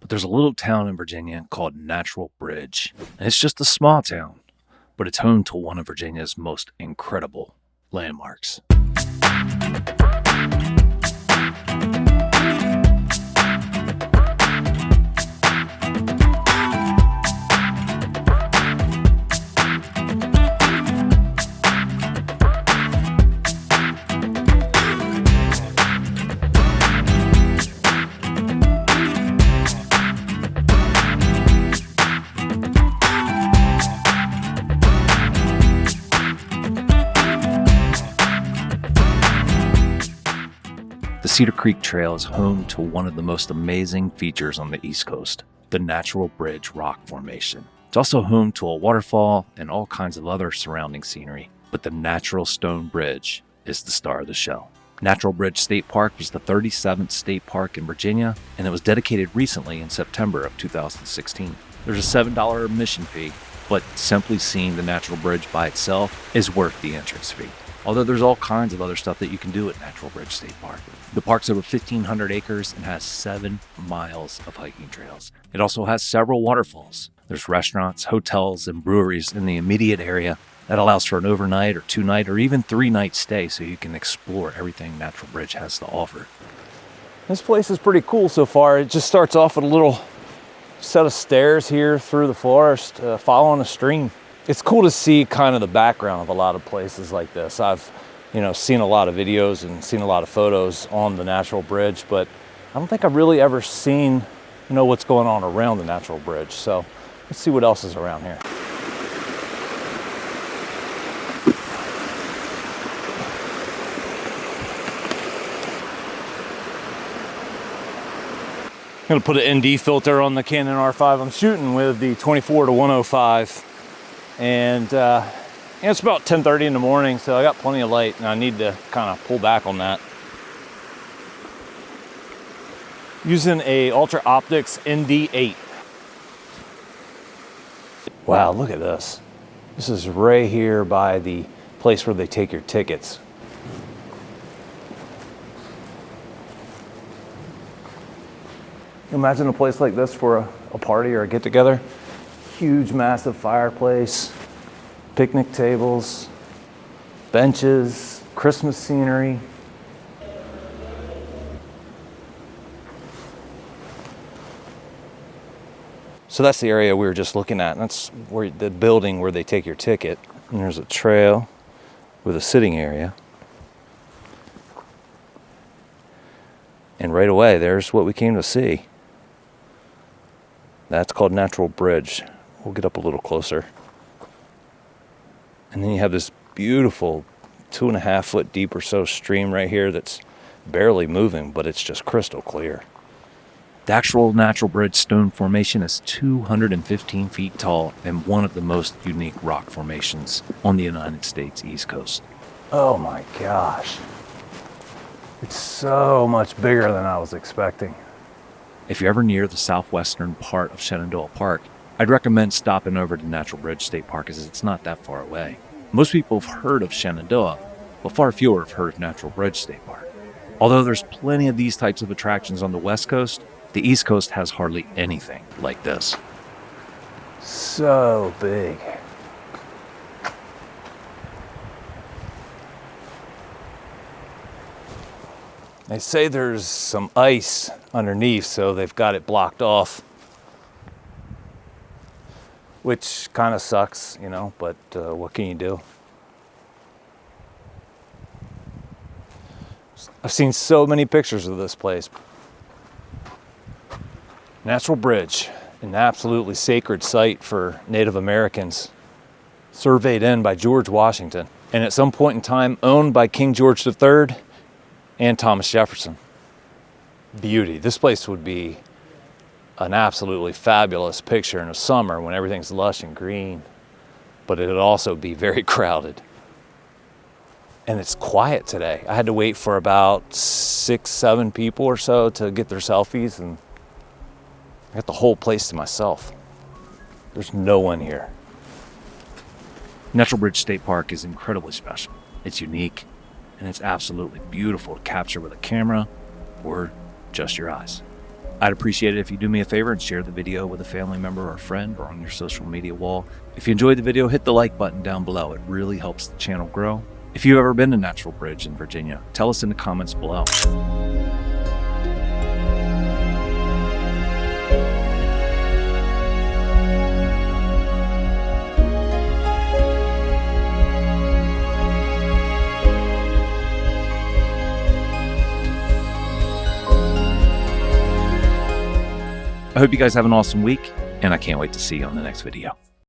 But there's a little town in Virginia called Natural Bridge. And it's just a small town, but it's home to one of Virginia's most incredible landmarks. The Cedar Creek Trail is home to one of the most amazing features on the East Coast, the Natural Bridge Rock Formation. It's also home to a waterfall and all kinds of other surrounding scenery, but the Natural Stone Bridge is the star of the show. Natural Bridge State Park was the 37th state park in Virginia, and it was dedicated recently in September of 2016. There's a $7 admission fee, but simply seeing the Natural Bridge by itself is worth the entrance fee. Although there's all kinds of other stuff that you can do at Natural Bridge State Park. The park's over 1,500 acres and has 7 miles of hiking trails. It also has several waterfalls. There's restaurants, hotels, and breweries in the immediate area that allows for an overnight or 2-night or even 3-night stay so you can explore everything Natural Bridge has to offer. This place is pretty cool so far. It just starts off with a little set of stairs here through the forest, following a stream. It's cool to see kind of the background of a lot of places like this. I've, seen a lot of videos and seen a lot of photos on the Natural Bridge, but I don't think I've really ever seen, what's going on around the Natural Bridge. So let's see what else is around here. I'm gonna put an ND filter on the Canon R5. I'm shooting with the 24-105. And it's about 10:30 in the morning, so I got plenty of light, and I need to kind of pull back on that. Using a Ultra Optics ND8. Wow, look at this. This is right here by the place where they take your tickets. Imagine a place like this for a party or a get-together. Huge, massive fireplace, picnic tables, benches, Christmas scenery. So that's the area we were just looking at. That's where the building where they take your ticket. And there's a trail with a sitting area. And right away, there's what we came to see. That's called Natural Bridge. We'll get up a little closer. And then you have this beautiful 2.5 foot deep or so stream right here that's barely moving, but it's just crystal clear. The actual Natural Bridge stone formation is 215 feet tall and one of the most unique rock formations on the United States East Coast. Oh my gosh. It's so much bigger than I was expecting. If you're ever near the southwestern part of Shenandoah Park, I'd recommend stopping over to Natural Bridge State Park as it's not that far away. Most people have heard of Shenandoah, but far fewer have heard of Natural Bridge State Park. Although there's plenty of these types of attractions on the West Coast, the East Coast has hardly anything like this. So big. They say there's some ice underneath, so they've got it blocked off. Which kind of sucks, but what can you do? I've seen so many pictures of this place. Natural Bridge, an absolutely sacred site for Native Americans, surveyed in by George Washington, and at some point in time owned by King George III and Thomas Jefferson. Beauty. This place would be an absolutely fabulous picture in the summer when everything's lush and green, but it'd also be very crowded. And it's quiet today. I had to wait for about 6-7 people or so to get their selfies, and I got the whole place to myself. There's no one here. Natural Bridge State Park is incredibly special. It's unique, and it's absolutely beautiful to capture with a camera or just your eyes. I'd appreciate it if you do me a favor and share the video with a family member or friend or on your social media wall. If you enjoyed the video, hit the like button down below. It really helps the channel grow. If you've ever been to Natural Bridge in Virginia, tell us in the comments below. I hope you guys have an awesome week, and I can't wait to see you on the next video.